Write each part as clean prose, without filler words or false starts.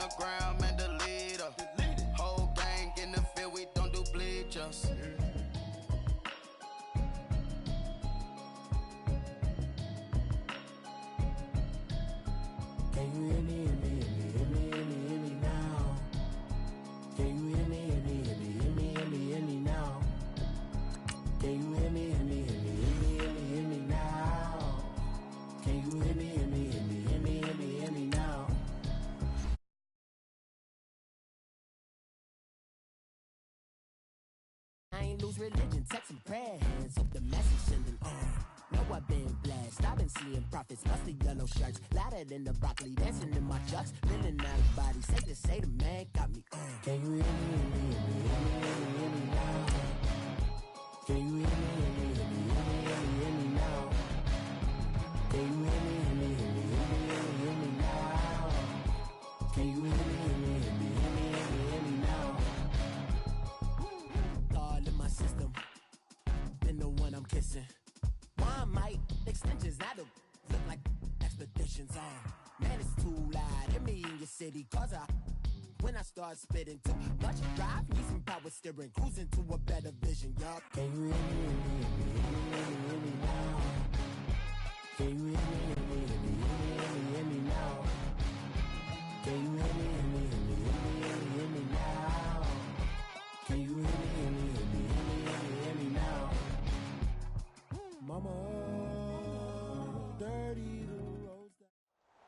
the ground, man, the leader. Whole gang in the field, we don't do bleachers. Can you hear me, hear me, hear me, hear me, hear me, hear me now? Can you hear me, hear me, hear me, hear me, hear me, hear me now? Can you hear me, hear me, hear me, hear me, hear me, hear me now? Can you hear me, hear me, hear me, hear me, hear me, hear me now? I ain't lose religion, text and prayer hands up the message sending on. Know I've been blessed, I've been seeing prophets, musty yellow shirts, louder than the broccoli, dancing in my chucks, feeling out of body, safe to say the man got me on. Can you hear me, hear me, hear me, hear me, hear me, hear me now? Can you hear me, hear me, hear me, hear me, hear me, hear me now? Can you hear me, hear me, hear me, hear me, hear me, hear me now? Can you hear me, hear me, hear me, hear me, hear me, hear me now? God in my system, been the one I'm kissing. Why might extensions now look like expeditions on? Man, it's too loud. Hit me in your city, cause when I start spitting too much drive, need some power steering, cruising to a better vision, y'all. Can you hear me, hear me, hear me, hear me, hear me now? Can you hear me, hear me, hear me, hear me, hear me, hear me now? Can you hear me, hear me, hear me, hear me, hear me, hear me now? Can you hear me, hear me, hear me, hear me, hear me, hear me now? Mama, dirty the rose.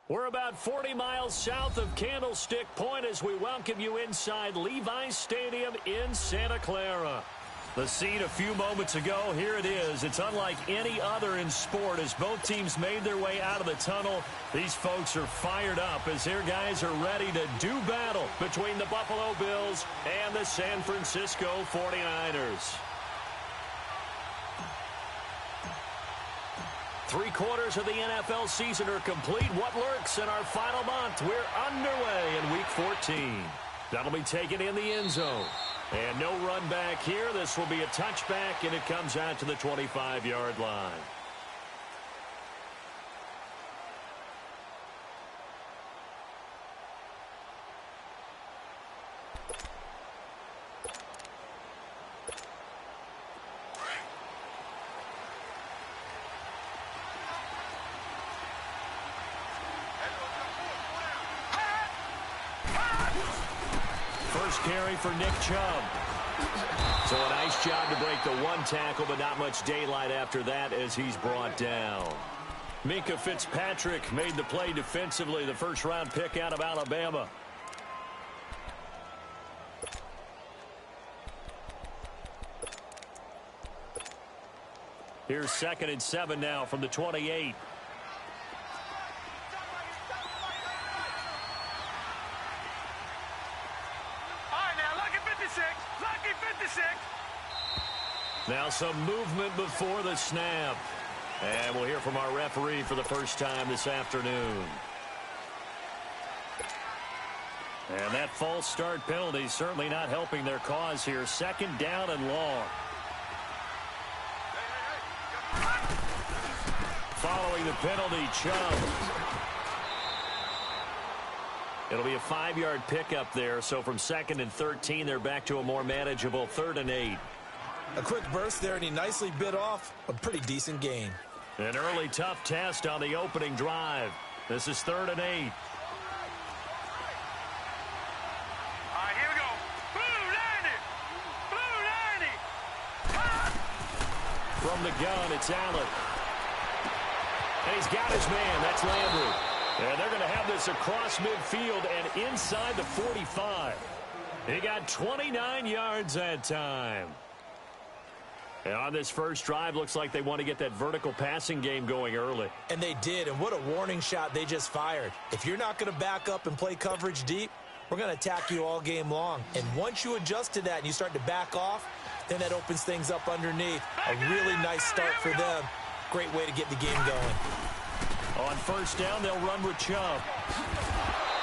We're about 40 miles south of Candlestick Point as we welcome you inside Levi's Stadium in Santa Clara. The scene a few moments ago, here it is. It's unlike any other in sport as both teams made their way out of the tunnel. These folks are fired up as their guys are ready to do battle between the Buffalo Bills and the San Francisco 49ers. 3/4 of the NFL season are complete. What lurks in our final month? We're underway in Week 14. That'll be taken in the end zone. And no run back here. This will be a touchback, and it comes out to the 25-yard line. First carry for Nick Chubb. So a nice job to break the one tackle, but not much daylight after that as he's brought down. Minkah Fitzpatrick made the play defensively, the first-round pick out of Alabama. Here's 2nd and 7 now from the 28. Now some movement before the snap. And we'll hear from our referee for the first time this afternoon. And that false start penalty certainly not helping their cause here. 2nd down and long. Following the penalty, Chubb. It'll be a 5-yard pickup there. So from 2nd and 13, they're back to a more manageable 3rd and 8. A quick burst there, and he nicely bit off a pretty decent gain. An early tough test on the opening drive. This is 3rd and 8. All right, here we go. Blue 90! Blue 90! From the gun, it's Allen. And he's got his man. That's Landry. And they're going to have this across midfield and inside the 45. He got 29 yards that time. And on this first drive, looks like they want to get that vertical passing game going early. And they did, and what a warning shot they just fired. If you're not going to back up and play coverage deep, we're going to attack you all game long. And once you adjust to that and you start to back off, then that opens things up underneath. A really nice start for them. Great way to get the game going. On first down, they'll run with Chubb.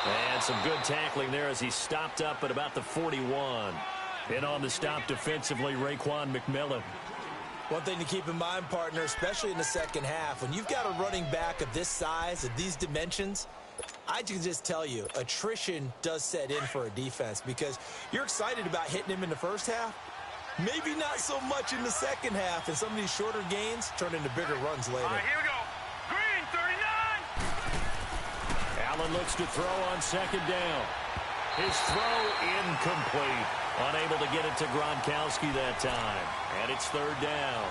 And some good tackling there as he stopped up at about the 41. And on the stop defensively, Raekwon McMillan. One thing to keep in mind, partner, especially in the second half, when you've got a running back of this size, of these dimensions, I can just tell you, attrition does set in for a defense because you're excited about hitting him in the first half. Maybe not so much in the second half, and some of these shorter gains turn into bigger runs later. All right, here we go. Green, 39. Allen looks to throw on second down. His throw incomplete. Unable to get it to Gronkowski that time. And it's third down.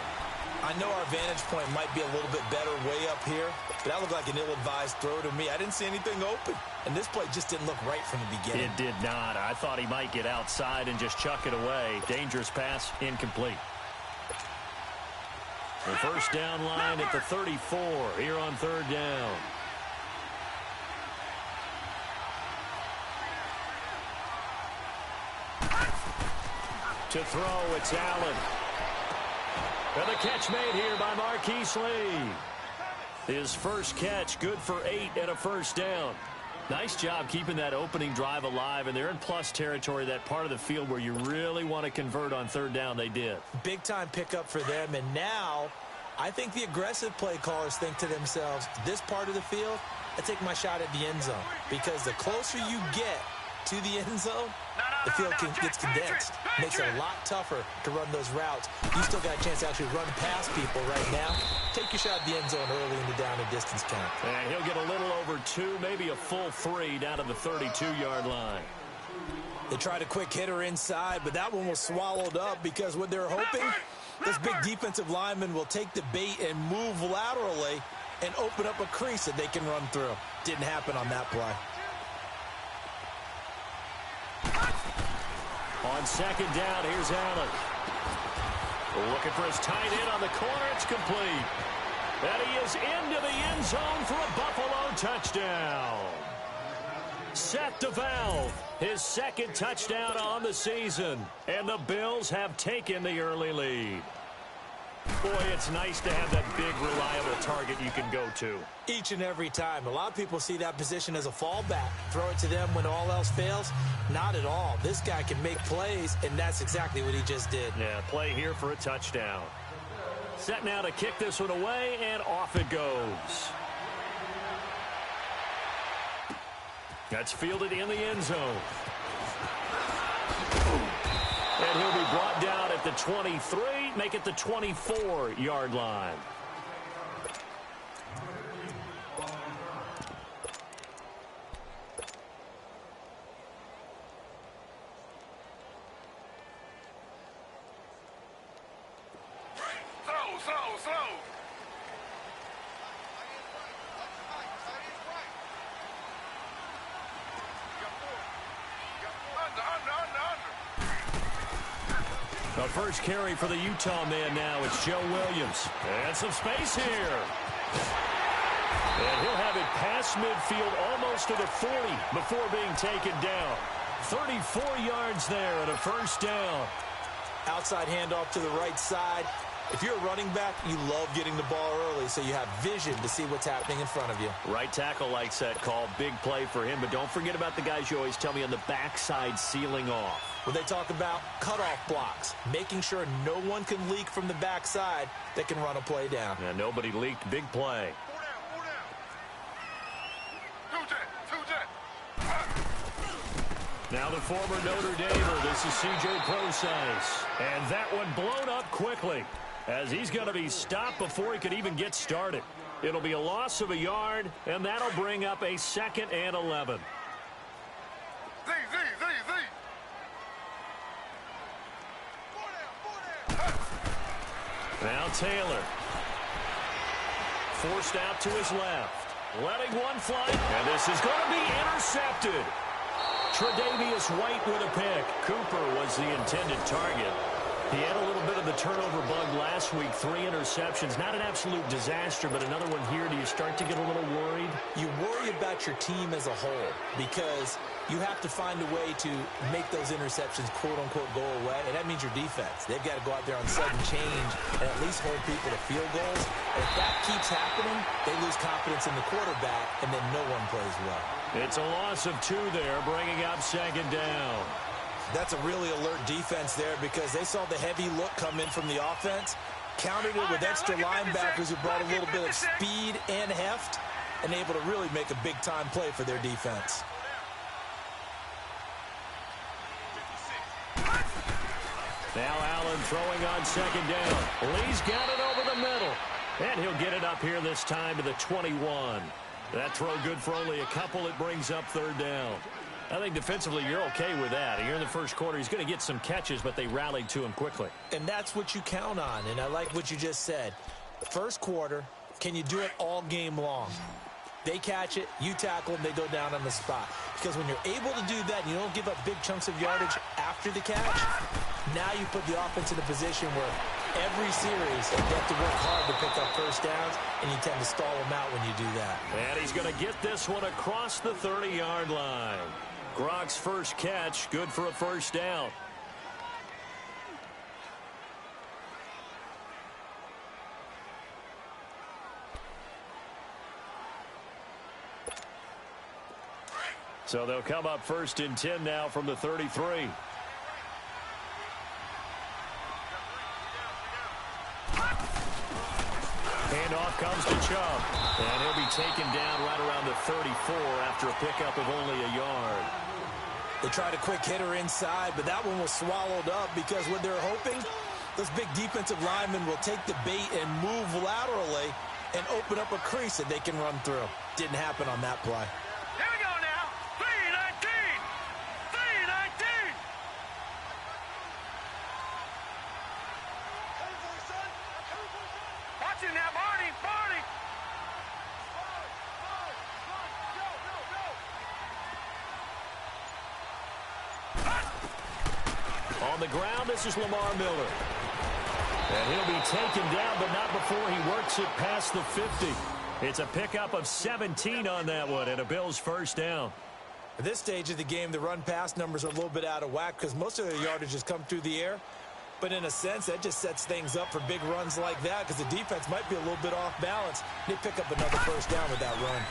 I know our vantage point might be a little bit better way up here, but that looked like an ill-advised throw to me. I didn't see anything open, and this play just didn't look right from the beginning. It did not. I thought he might get outside and just chuck it away. Dangerous pass, incomplete. The first down line at the 34 here on third down. To throw, it's Allen. And the catch made here by Marquise Lee. His first catch, good for 8 and a first down. Nice job keeping that opening drive alive, and they're in plus territory, that part of the field where you really want to convert on third down. They did. Big-time pickup for them, and now I think the aggressive play callers think to themselves, this part of the field, I take my shot at the end zone, because the closer you get to the end zone, the field gets condensed. Makes it a lot tougher to run those routes. You still got a chance to actually run past people right now. Take your shot at the end zone early in the down and distance count. And he'll get a little over 2, maybe a full 3 down to the 32-yard line. They tried a quick hitter inside, but that one was swallowed up because what they're hoping, this big defensive lineman will take the bait and move laterally and open up a crease that they can run through. Didn't happen on that play. On second down, here's Allen. Looking for his tight end on the corner. It's complete. And he is into the end zone for a Buffalo touchdown. Seth DeValve, his second touchdown on the season. And the Bills have taken the early lead. Boy, it's nice to have that big, reliable target you can go to. Each and every time. A lot of people see that position as a fallback. Throw it to them when all else fails. Not at all. This guy can make plays, and that's exactly what he just did. Yeah, play here for a touchdown. Set now to kick this one away, and off it goes. That's fielded in the end zone. And he'll be brought down at the 23, make it the 24-yard line. Slow. The first carry for the Utah man now. It's Joe Williams. And some space here. And he'll have it past midfield almost to the 40 before being taken down. 34 yards there and a first down. Outside handoff to the right side. If you're a running back, you love getting the ball early so you have vision to see what's happening in front of you. Right tackle likes that call. Big play for him. But don't forget about the guys you always tell me on the backside sealing off. When they talk about cutoff blocks, making sure no one can leak from the backside that can run a play down. Yeah, nobody leaked. Big play. Now the former Notre Damer. This is C.J. Procise. And that one blown up quickly as he's going to be stopped before he could even get started. It'll be a loss of a yard, and that'll bring up a 2nd and 11. Now Taylor. Forced out to his left. Letting one fly. And this is going to be intercepted. Tre'Davious White with a pick. Cooper was the intended target. He had a little bit of the turnover bug last week. 3 interceptions. Not an absolute disaster, but another one here. Do you start to get a little worried? You worry about your team as a whole because you have to find a way to make those interceptions, quote-unquote, go away, and that means your defense. They've got to go out there on sudden change and at least hold people to field goals. And if that keeps happening, they lose confidence in the quarterback, and then no one plays well. It's a loss of 2 there, bringing up 2nd down. That's a really alert defense there because they saw the heavy look come in from the offense, countered it with extra linebackers who brought a little bit of speed and heft, and able to really make a big-time play for their defense. Now Allen throwing on second down. Lee's got it over the middle. And he'll get it up here this time to the 21. That throw good for only a couple. It brings up third down. I think defensively you're okay with that. Here in the first quarter, he's going to get some catches, but they rallied to him quickly. And that's what you count on, and I like what you just said. First quarter, can you do it all game long? They catch it, you tackle them, they go down on the spot. Because when you're able to do that, and you don't give up big chunks of yardage after the catch, now you put the offense in a position where every series you have to work hard to pick up first downs, and you tend to stall them out when you do that. And he's going to get this one across the 30-yard line. Gronk's first catch, good for a first down. So they'll come up first and 10 now from the 33. Handoff comes to Chubb. And he'll be taken down right around the 34 after a pickup of only a yard. They tried a quick hitter inside, but that one was swallowed up because what they're hoping, those big defensive linemen will take the bait and move laterally and open up a crease that they can run through. Didn't happen on that play. Here we go now. 3-19. 3-19. Watch it now, Barney. Barney. On the ground, this is Lamar Miller. And he'll be taken down, but not before he works it past the 50. It's a pickup of 17 on that one, and a Bills first down. At this stage of the game, the run-pass numbers are a little bit out of whack because most of their yardage has come through the air. But in a sense, that just sets things up for big runs like that because the defense might be a little bit off balance. They pick up another first down with that run.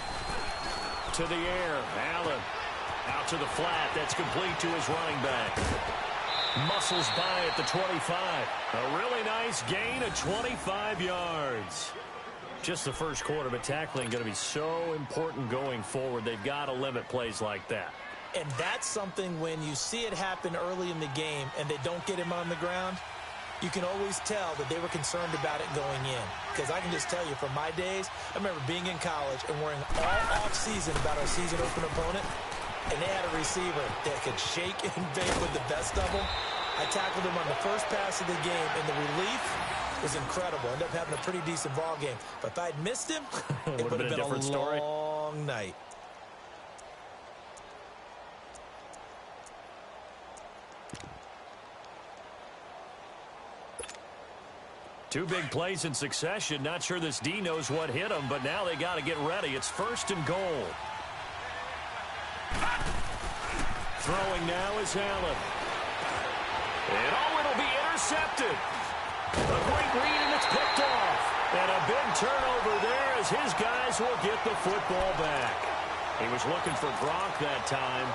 To the air, Allen. Out to the flat. That's complete to his running back. Muscles by at the 25. A really nice gain of 25 yards. Just the first quarter, but tackling going to be so important going forward. They've got to limit plays like that. And that's something when you see it happen early in the game and they don't get him on the ground, you can always tell that they were concerned about it going in. Because I can just tell you from my days, I remember being in college and worrying all off-season about our season open opponent, and they had a receiver that could shake and bake with the best of them. I tackled him on the first pass of the game, and the relief was incredible. Ended up having a pretty decent ball game. But if I'd missed him, it would have been a long night. Two big plays in succession. Not sure this D knows what hit him, but now they got to get ready. It's first and goal. Throwing now is Allen. And it'll be intercepted. A great read, and it's picked off. And a big turnover there as his guys will get the football back. He was looking for Gronk that time.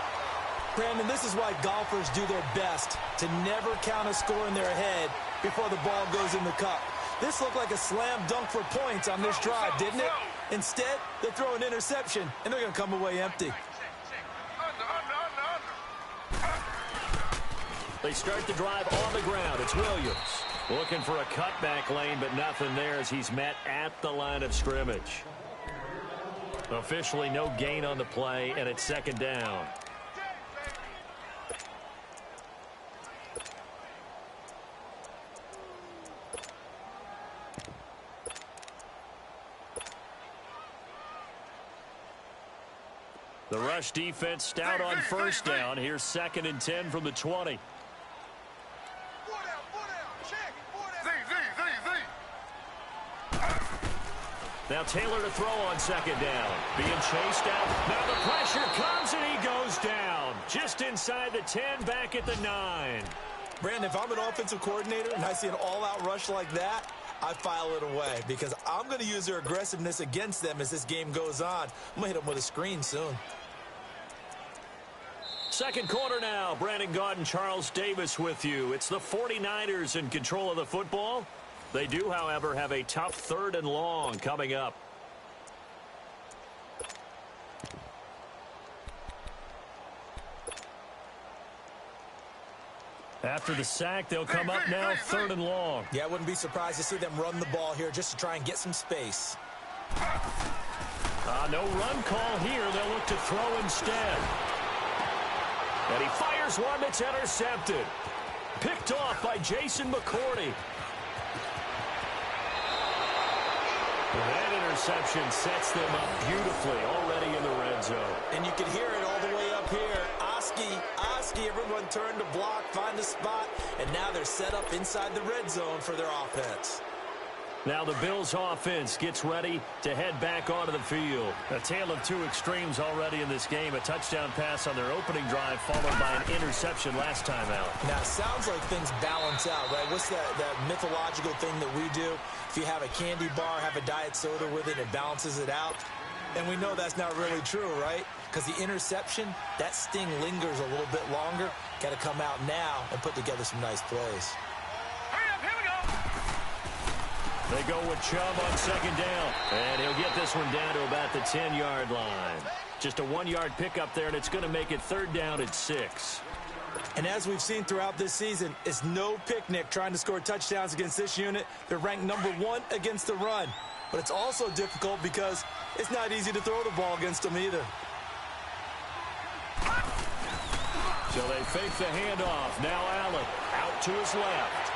Brandon, this is why golfers do their best to never count a score in their head before the ball goes in the cup. This looked like a slam dunk for points on this drive, didn't it? Instead, they throw an interception, and they're going to come away empty. They start the drive on the ground. It's Williams looking for a cutback lane, but nothing there as he's met at the line of scrimmage. Officially no gain on the play, and it's second down. The rush defense stout on first down. Here's second and 10 from the 20. Now Taylor to throw on second down. Being chased out. Now the pressure comes and he goes down. Just inside the 10, back at the 9. Brandon, if I'm an offensive coordinator and I see an all-out rush like that, I file it away because I'm going to use their aggressiveness against them as this game goes on. I'm going to hit them with a screen soon. Second quarter now. Brandon Gaudin, Charles Davis with you. It's the 49ers in control of the football. They do, however, have a tough third and long coming up. After the sack, they'll come up now 3rd and long. Yeah, I wouldn't be surprised to see them run the ball here just to try and get some space. No run call here. They'll look to throw instead. And he fires one that's intercepted. Picked off by Jason McCourty. That interception sets them up beautifully already in the red zone. And you can hear it all the way up here. Oski, everyone turned to block, find a spot, and now they're set up inside the red zone for their offense. Now the Bills' offense gets ready to head back onto the field. A tale of two extremes already in this game. A touchdown pass on their opening drive followed by an interception last time out. Now, it sounds like things balance out, right? What's that mythological thing that we do? If you have a candy bar, have a diet soda with it, it balances it out. And we know that's not really true, right? Because the interception, that sting lingers a little bit longer. Got to come out now and put together some nice plays. They go with Chubb on 2nd down. And he'll get this one down to about the 10-yard line. Just a 1-yard pickup there, and it's going to make it 3rd down at 6. And as we've seen throughout this season, it's no picnic trying to score touchdowns against this unit. They're ranked #1 against the run. But it's also difficult because it's not easy to throw the ball against them either. So they fake the handoff. Now Allen out to his left.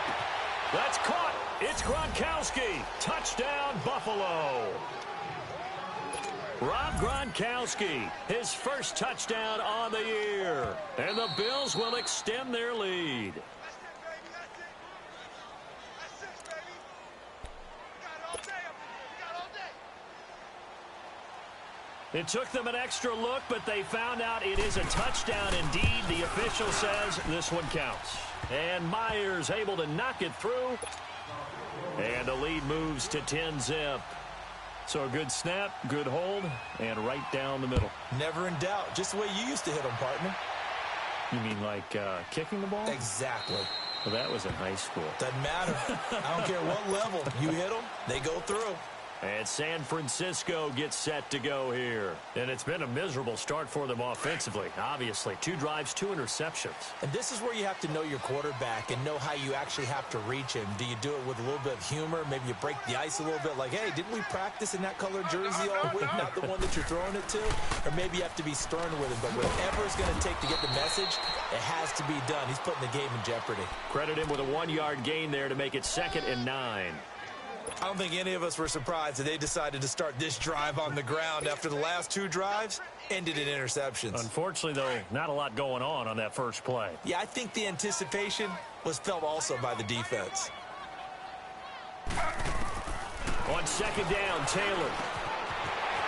That's caught. It's Gronkowski. Touchdown, Buffalo. Rob Gronkowski, his first touchdown on the year. And the Bills will extend their lead. It took them an extra look, but they found out it is a touchdown indeed. The official says this one counts. And Myers able to knock it through. And the lead moves to 10-zip. So a good snap, good hold, and right down the middle. Never in doubt. Just the way you used to hit them, partner. You mean like kicking the ball? Exactly. Well, that was in high school. Doesn't matter. I don't care what level. You hit them, they go through. And San Francisco gets set to go here. And it's been a miserable start for them offensively. Obviously, 2 drives, 2 interceptions. And this is where you have to know your quarterback and know how you actually have to reach him. Do you do it with a little bit of humor? Maybe you break the ice a little bit like, hey, didn't we practice in that colored jersey all week? Not the one that you're throwing it to? Or maybe you have to be stern with him. But whatever it's going to take to get the message, it has to be done. He's putting the game in jeopardy. Credit him with a 1-yard gain there to make it 2nd and 9. I don't think any of us were surprised that they decided to start this drive on the ground after the last 2 drives ended in interceptions. Unfortunately, though, not a lot going on that first play. Yeah, I think the anticipation was felt also by the defense. On 2nd down, Taylor.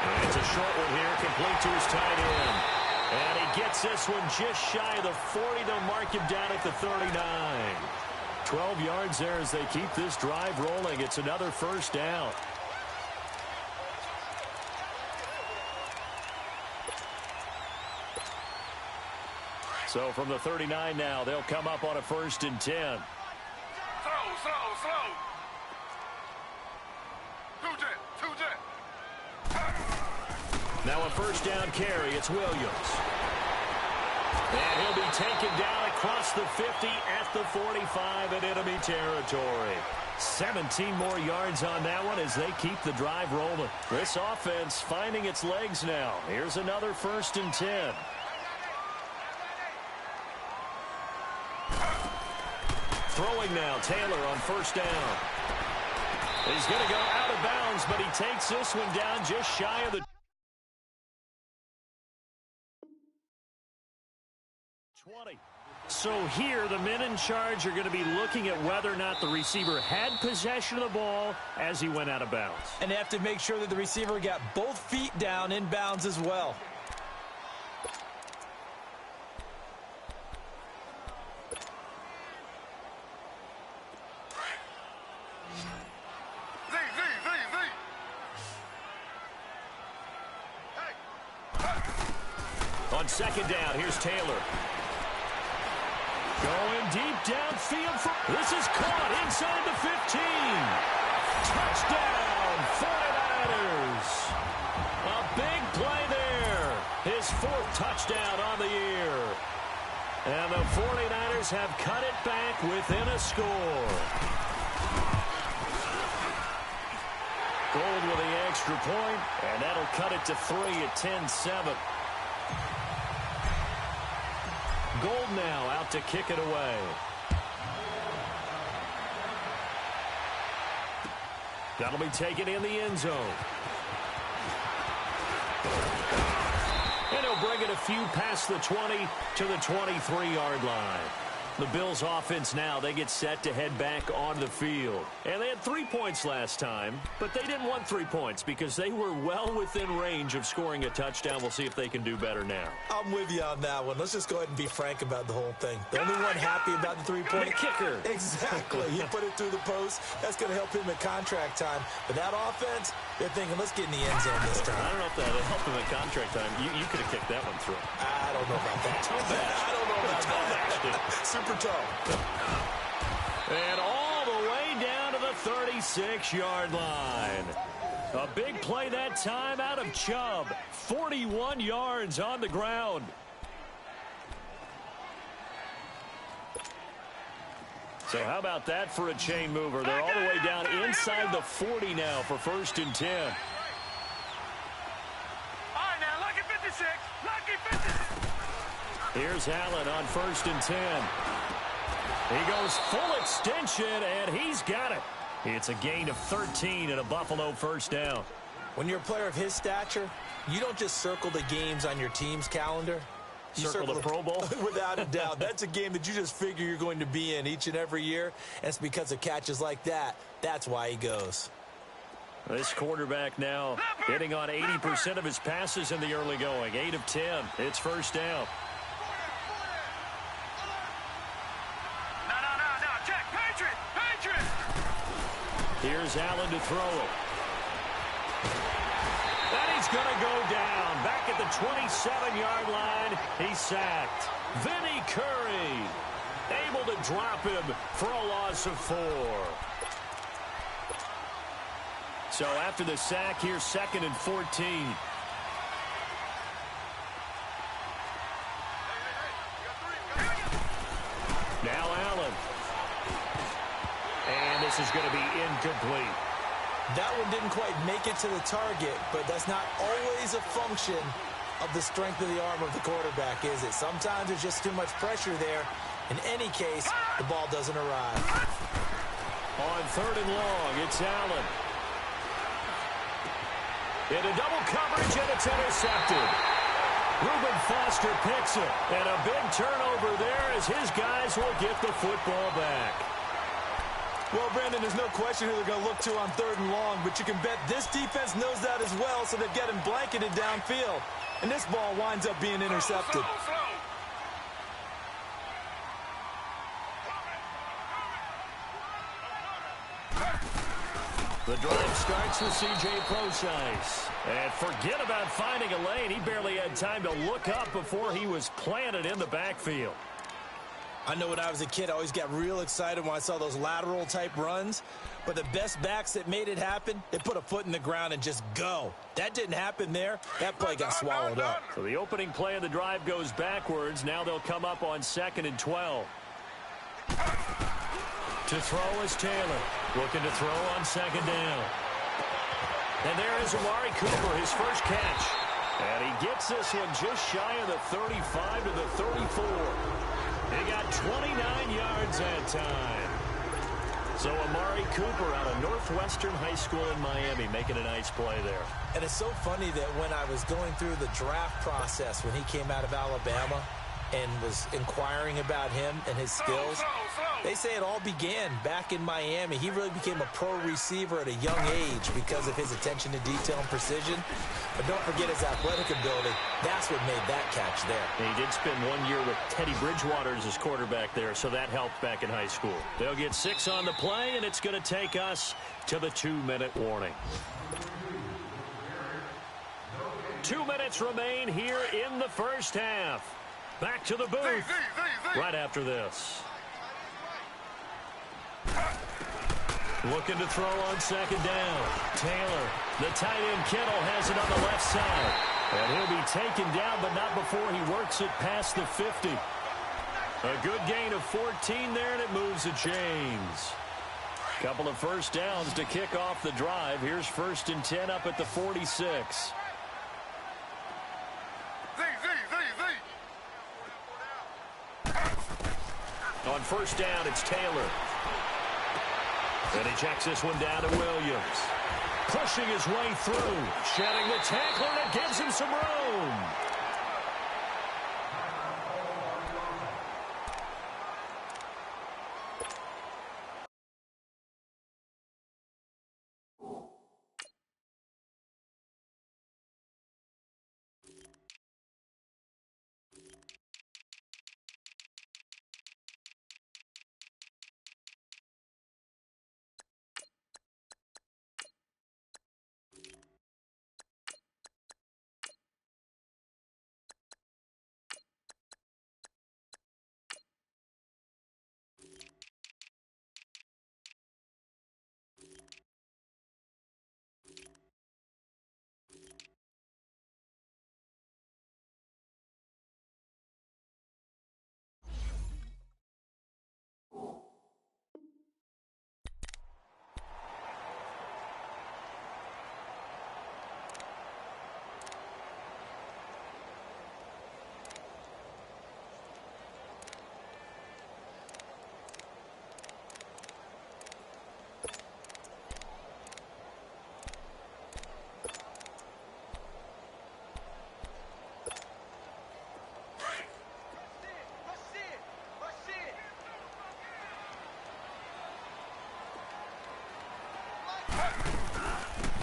And it's a short one here, complete to his tight end. And he gets this one just shy of the 40. They'll mark him down at the 39. 12 yards there as they keep this drive rolling. It's another 1st down. So from the 39 now, they'll come up on a 1st and 10. Slow. 2-10. Now a 1st down carry. It's Williams. And he'll be taken down across the 50 at the 45 in enemy territory. 17 more yards on that one as they keep the drive rolling. This offense finding its legs now. Here's another 1st and 10. Throwing now, Taylor on 1st down. He's going to go out of bounds, but he takes this one down just shy of the 20. So here, the men in charge are going to be looking at whether or not the receiver had possession of the ball as he went out of bounds. And they have to make sure that the receiver got both feet down in bounds as well. On 2nd down, here's Taylor. Going deep downfield. This is caught inside the 15. Touchdown, 49ers. A big play there. His 4th touchdown on the year. And the 49ers Bears have cut it back within a score. Gold with the extra point, and that'll cut it to 3 at 10-7. Gold now out to kick it away. That'll be taken in the end zone. And he'll bring it a few past the 20 to the 23-yard line. The Bills offense now, they get set to head back on the field. And they had 3 points last time, but they didn't want 3 points because they were well within range of scoring a touchdown. We'll see if they can do better now. I'm with you on that one. Let's just go ahead and be frank about the whole thing. The only one happy about the 3-point kicker. Exactly. He put it through the post. That's going to help him at contract time. But that offense, they're thinking, let's get in the end zone this time. I don't know if that helped him at contract time. You could have kicked that one through. I don't know about that. I don't know about that. Super toe. And all the way down to the 36-yard line. A big play that time out of Chubb. 41 yards on the ground. So how about that for a chain mover? They're all the way down inside the 40 now for 1st and 10. All right, now, lucky 56. Lucky 56. Here's Allen on 1st and 10. He goes full extension, and he's got it. It's a gain of 13 and a Buffalo first down. When you're a player of his stature, you don't just circle the games on your team's calendar. You circle the Pro Bowl? Without a doubt. That's a game that you just figure you're going to be in each and every year. And it's because of catches like that. That's why he goes. This quarterback now hitting on 80% of his passes in the early going. 8 of 10. It's first down. No. Check. Patriot. Here's Allen to throw. And he's going to go down. Back at the 27-yard line, he's sacked. Vinny Curry able to drop him for a loss of 4. So after the sack, here's 2nd and 14. Now Allen. And this is going to be incomplete. That one didn't quite make it to the target, but that's not always a function of the strength of the arm of the quarterback, is it? Sometimes there's just too much pressure there. In any case, the ball doesn't arrive. On 3rd and long, it's Allen. Into double coverage, and it's intercepted. Reuben Foster picks it, and a big turnover there as his guys will get the football back. Well, Brandon, there's no question who they're going to look to on 3rd and long, but you can bet this defense knows that as well, so they've got him blanketed downfield. And this ball winds up being intercepted. The drive starts with C.J. Procise. And forget about finding a lane. He barely had time to look up before he was planted in the backfield. I know when I was a kid, I always got real excited when I saw those lateral-type runs. But the best backs that made it happen, they put a foot in the ground and just go. That didn't happen there. That play got swallowed up. So the opening play of the drive goes backwards. Now they'll come up on 2nd and 12. To throw is Taylor. Looking to throw on 2nd down. And there is Amari Cooper, his first catch. And he gets this one just shy of the 35 to the 34. He got 29 yards that time. So Amari Cooper out of Northwestern High School in Miami making a nice play there. And it's so funny that when I was going through the draft process when he came out of Alabama and was inquiring about him and his skills, they say it all began back in Miami. He really became a pro receiver at a young age because of his attention to detail and precision. But don't forget his athletic ability. That's what made that catch there. And he did spend 1 year with Teddy Bridgewater as his quarterback there, so that helped back in high school. They'll get 6 on the play, and it's going to take us to the 2-minute warning. 2 minutes remain here in the first half. Back to the booth right after this. Looking to throw on 2nd down. Taylor, the tight end Kittle has it on the left side. And he'll be taken down, but not before he works it past the 50. A good gain of 14 there, and it moves the chains. Couple of first downs to kick off the drive. Here's 1st and 10 up at the 46. On 1st down, it's Taylor. And he checks this one down to Williams. Pushing his way through. Shedding the tackler, and it gives him some room.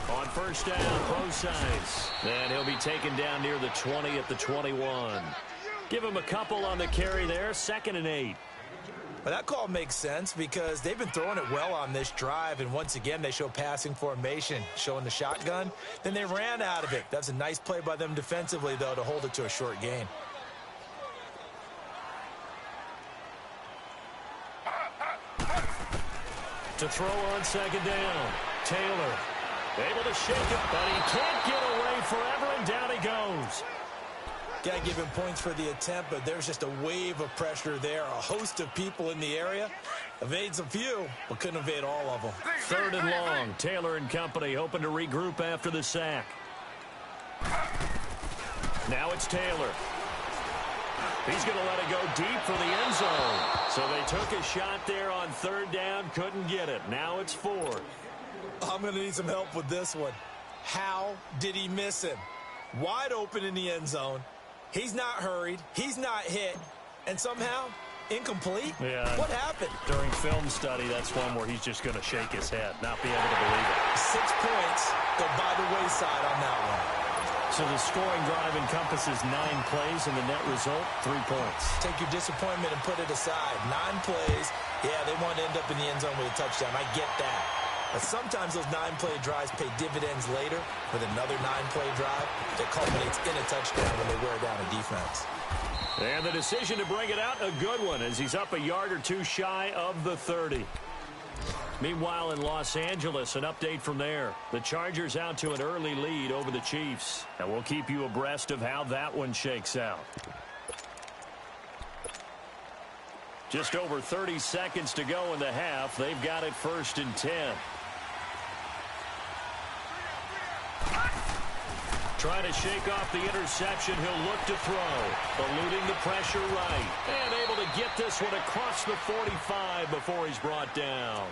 On 1st down, Procise. And he'll be taken down near the 20 at the 21. Give him a couple on the carry there. 2nd and 8. Well, that call makes sense because they've been throwing it well on this drive, and once again they show passing formation, showing the shotgun. Then they ran out of it. That's a nice play by them defensively, though, to hold it to a short gain. To throw on 2nd down, Taylor. Able to shake it, but he can't get away forever, and down he goes. Got to give him points for the attempt, but there's just a wave of pressure there. A host of people in the area. Evades a few, but couldn't evade all of them. 3rd and long. Taylor and company hoping to regroup after the sack. Now it's Taylor. He's going to let it go deep for the end zone. So they took a shot there on 3rd down, couldn't get it. Now it's 4th. I'm going to need some help with this one. How did he miss him? Wide open in the end zone. He's not hurried. He's not hit. And somehow, incomplete? Yeah. What happened? During film study, that's one where he's just going to shake his head, not be able to believe it. 6 points go by the wayside on that one. So the scoring drive encompasses 9 plays, and the net result, 3 points. Take your disappointment and put it aside. 9 plays. Yeah, they want to end up in the end zone with a touchdown. I get that. But sometimes those 9-play drives pay dividends later with another 9-play drive that culminates in a touchdown when they wear down a defense. And the decision to bring it out, a good one, as he's up a yard or two shy of the 30. Meanwhile, in Los Angeles, an update from there. The Chargers out to an early lead over the Chiefs. And we'll keep you abreast of how that one shakes out. Just over 30 seconds to go in the half. They've got it 1st and 10. Trying to shake off the interception. He'll look to throw. Eluding the pressure right. And able to get this one across the 45 before he's brought down.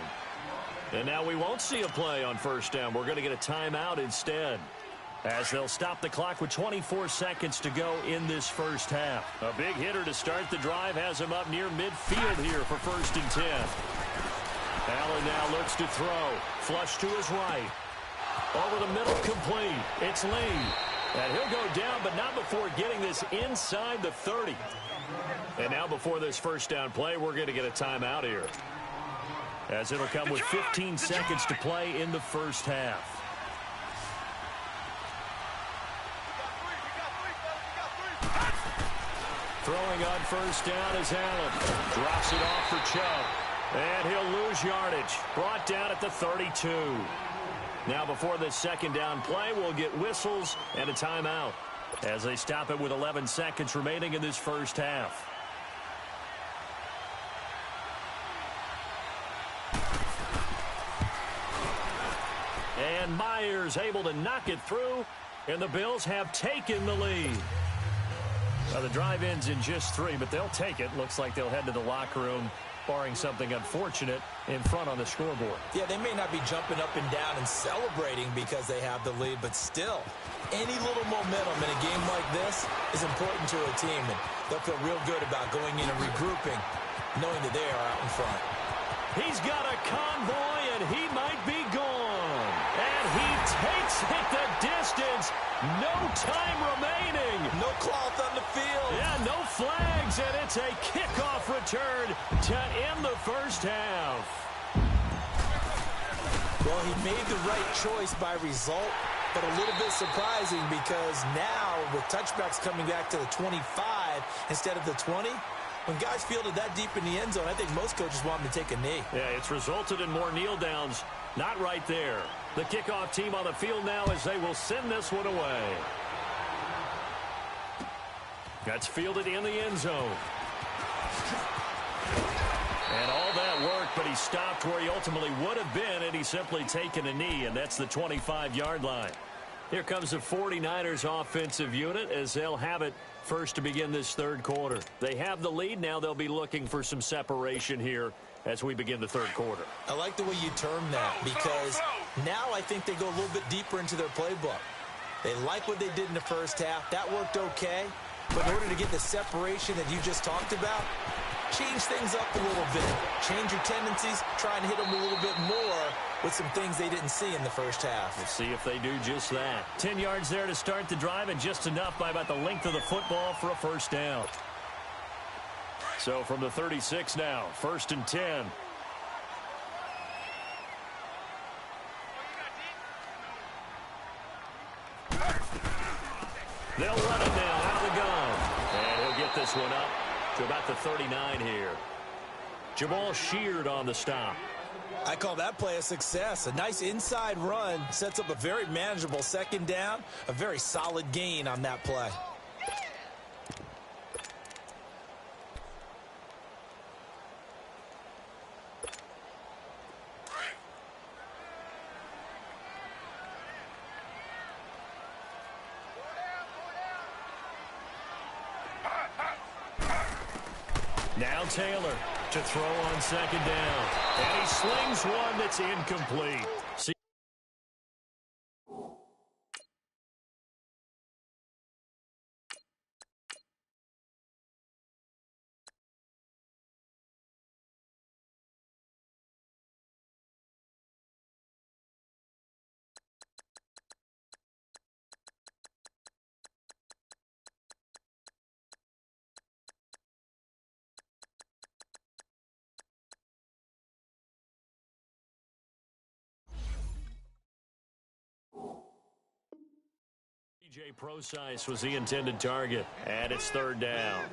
And now we won't see a play on 1st down. We're going to get a timeout instead, as they'll stop the clock with 24 seconds to go in this 1st half. A big hitter to start the drive has him up near midfield here for 1st and 10. Allen now looks to throw. Flush to his right. Over the middle, complete. It's Lee. And he'll go down, but not before getting this inside the 30. And now before this 1st down play, we're going to get a timeout here, as it'll come with 15 seconds to play in the 1st half. Throwing on 1st down is Allen. Drops it off for Chubb. And he'll lose yardage. Brought down at the 32. Now before this 2nd down play, we'll get whistles and a timeout, as they stop it with 11 seconds remaining in this 1st half. And Myers able to knock it through, and the Bills have taken the lead. Now, the drive ends in just 3, but they'll take it. Looks like they'll head to the locker room, barring something unfortunate in front on the scoreboard. Yeah, they may not be jumping up and down and celebrating because they have the lead, but still, any little momentum in a game like this is important to a team, and they'll feel real good about going in and regrouping, knowing that they are out in front. He's got a convoy, and he might be gone. And he takes it the distance. No time remaining. No cloth on the field. Yeah, no flags, and it's a kickoff return to end the first half. Well, he made the right choice by result, but a little bit surprising because now with touchbacks coming back to the 25 instead of the 20, when guys fielded that deep in the end zone, I think most coaches want them to take a knee. Yeah, it's resulted in more kneel downs. Not right there. The kickoff team on the field now as they will send this one away. That's fielded in the end zone. And all that work, but he stopped where he ultimately would have been, and he's simply taken a knee, and that's the 25-yard line. Here comes the 49ers offensive unit as they'll have it first to begin this third quarter. They have the lead. Now they'll be looking for some separation here as we begin the third quarter. I like the way you term that because now I think they go a little bit deeper into their playbook. They like what they did in the first half. That worked okay. But in order to get the separation that you just talked about, change things up a little bit. Change your tendencies. Try and hit them a little bit more with some things they didn't see in the first half. We'll see if they do just that. 10 yards there to start the drive, and just enough by about the length of the football for a first down. So from the 36 now, 1st and 10. They'll run it now out of the gun. And he'll get this one up to about the 39 here. Jamal Sheard on the stop. I call that play a success. A nice inside run sets up a very manageable second down. A very solid gain on that play. Now Taylor to throw on second down. And he slings one that's incomplete. See. J. Procise was the intended target, and it's third down.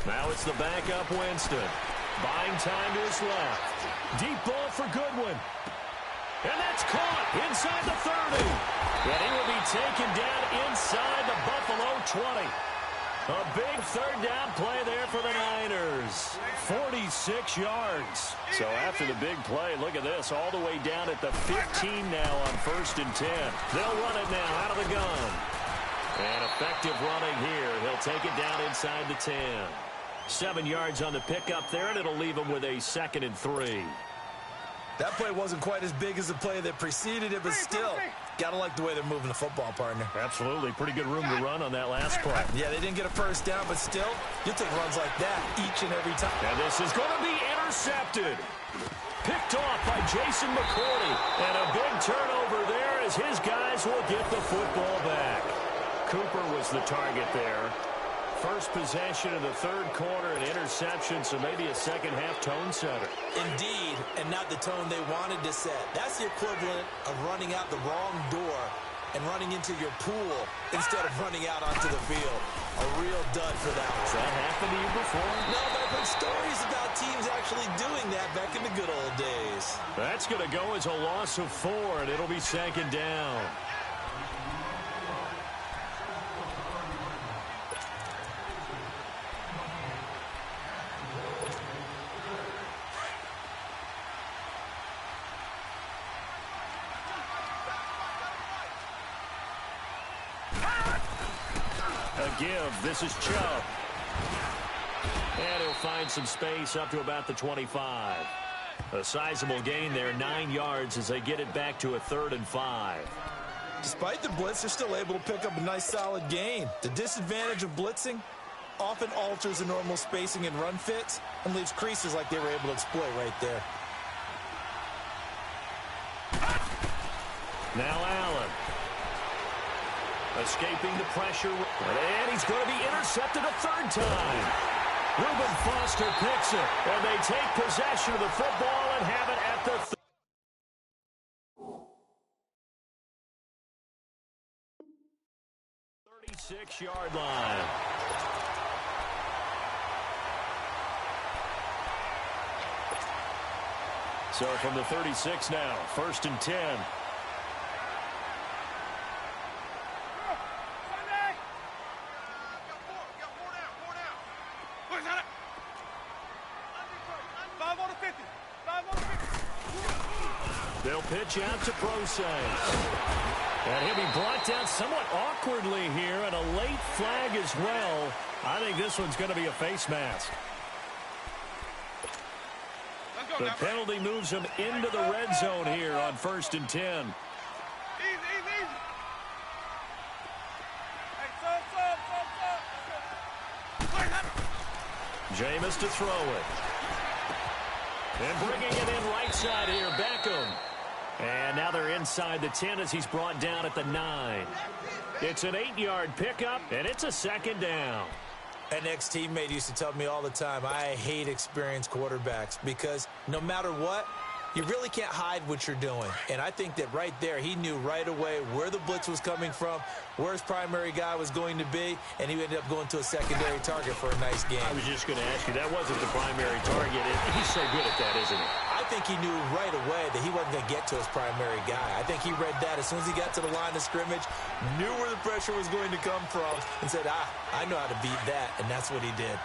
Now it's the backup Winston. Buying time to his left. Deep ball for Goodwin. And that's caught inside the 30. And he will be taken down inside the Buffalo 20. A big third down play there for the Niners. 46 yards. So after the big play, look at this, all the way down at the 15 now on 1st and 10. They'll run it now out of the gun. And effective running here. He'll take it down inside the 10. 7 yards on the pickup there, and it'll leave him with a 2nd and 3. That play wasn't quite as big as the play that preceded it, but still, got to like the way they're moving the football, partner. Absolutely. Pretty good room to run on that last play. Yeah, they didn't get a first down, but still, you take runs like that each and every time. And this is going to be intercepted. Picked off by Jason McCourty. And a big turnover there as his guys will get the football back. Cooper was the target there. First possession of the third quarter, an interception, so maybe a second-half tone setter. Indeed, and not the tone they wanted to set. That's the equivalent of running out the wrong door and running into your pool instead of running out onto the field. A real dud for that one. Has that happened to you before? No, but I've heard stories about teams teams actually doing that back in the good old days. That's going to go as a loss of 4, and it'll be second down. A give. This is Chubb. And he'll find some space up to about the 25. A sizable gain there, 9 yards as they get it back to a 3rd and 5. Despite the blitz, they're still able to pick up a nice solid gain. The disadvantage of blitzing often alters the normal spacing and run fits and leaves creases like they were able to exploit right there. Now Allen. Escaping the pressure. And he's going to be intercepted a 3rd time. Reuben Foster picks it. And they take possession of the football and have it at the 36-yard line. So from the 36 now, 1st and 10. They'll pitch out to Process. And he'll be brought down somewhat awkwardly here, and a late flag as well. I think this one's going to be a face mask. The penalty moves him into the red zone here on 1st and 10. Jameis to throw it. And bringing it in right side here, Beckham. And now they're inside the 10 as he's brought down at the 9. It's an 8-yard pickup, and it's a 2nd down. An ex-teammate used to tell me all the time, I hate experienced quarterbacks because no matter what, you really can't hide what you're doing. And I think that right there, he knew right away where the blitz was coming from, where his primary guy was going to be, and he ended up going to a secondary target for a nice game. I was just going to ask you, that wasn't the primary target. He's so good at that, isn't he? I think he knew right away that he wasn't going to get to his primary guy. I think he read that as soon as he got to the line of scrimmage, knew where the pressure was going to come from, and said, I know how to beat that, and that's what he did.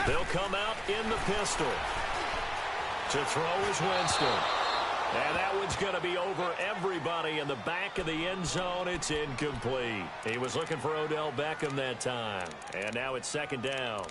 They'll come out in the pistol. To throw is Winston. And that one's going to be over everybody in the back of the end zone. It's incomplete. He was looking for Odell Beckham that time. And now it's 2nd down.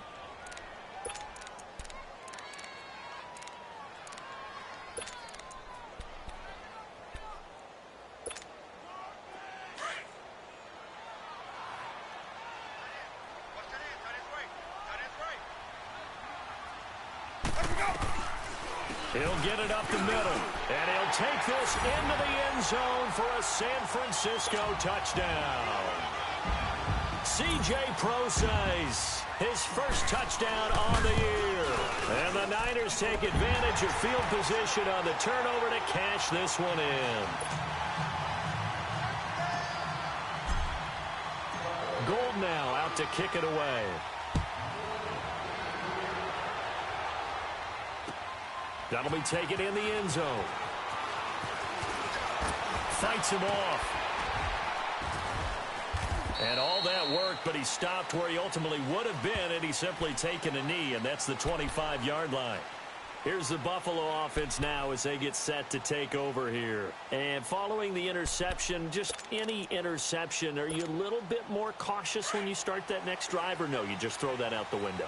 He'll get it up the middle, and he'll take this into the end zone for a San Francisco touchdown. C.J. Process, his first touchdown on the year. And the Niners take advantage of field position on the turnover to cash this one in. Gold now out to kick it away. That'll be taken in the end zone. Fights him off. And all that work, but he stopped where he ultimately would have been, and he's simply taken a knee, and that's the 25-yard line. Here's the Buffalo offense now as they get set to take over here. And following the interception, just any interception, are you a little bit more cautious when you start that next drive, or no, you just throw that out the window?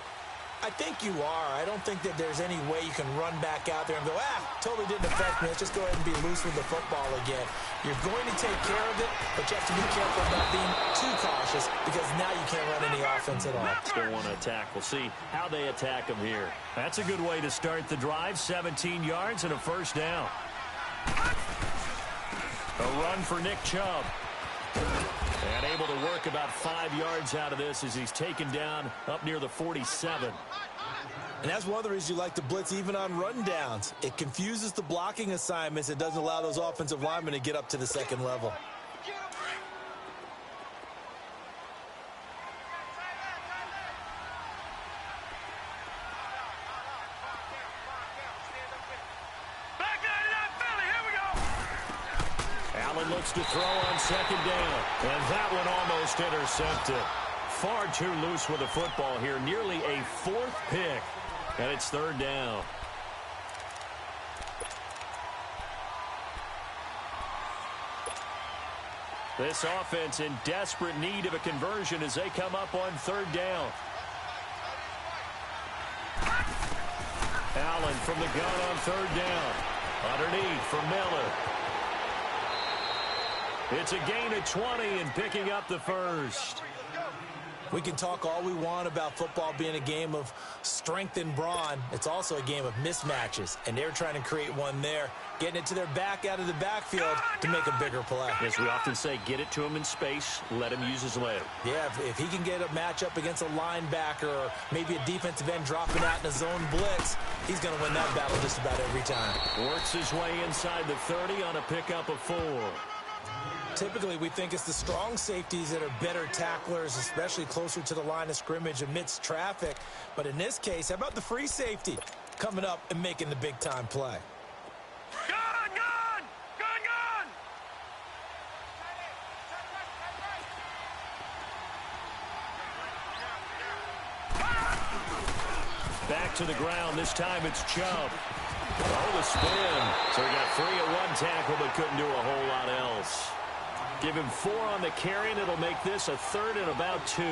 I think you are. I don't think that there's any way you can run back out there and go, totally didn't affect me. Let's just go ahead and be loose with the football again. You're going to take care of it, but you have to be careful about being too cautious because now you can't run any offense at all. Still want to attack. We'll see how they attack them here. That's a good way to start the drive. 17 yards and a 1st down. A run for Nick Chubb. And able to work about 5 yards out of this as he's taken down up near the 47. And that's one of the reasons you like to blitz even on rundowns. It confuses the blocking assignments. It doesn't allow those offensive linemen to get up to the second level. looks to throw on second down. And that one almost intercepted. Far too loose with the football here. Nearly a fourth pick. And it's third down. This offense in desperate need of a conversion as they come up on third down. Allen from the gun on third down. Underneath for Miller. It's a gain of 20 and picking up the first. We can talk all we want about football being a game of strength and brawn. It's also a game of mismatches, and they're trying to create one there, getting it to their back out of the backfield to make a bigger play. As we often say, get it to him in space, let him use his leg. Yeah, if he can get a matchup against a linebacker or maybe a defensive end dropping out in a zone blitz, he's going to win that battle just about every time. Works his way inside the 30 on a pickup of 4. Typically, we think it's the strong safeties that are better tacklers, especially closer to the line of scrimmage amidst traffic. But in this case, how about the free safety coming up and making the big-time play? Gun, gun! Gun, gun! Back to the ground. This time it's Chubb. Oh, the spin. So he got 3 at one tackle but couldn't do a whole lot else. Give him 4 on the carry, and it'll make this a third and about 2.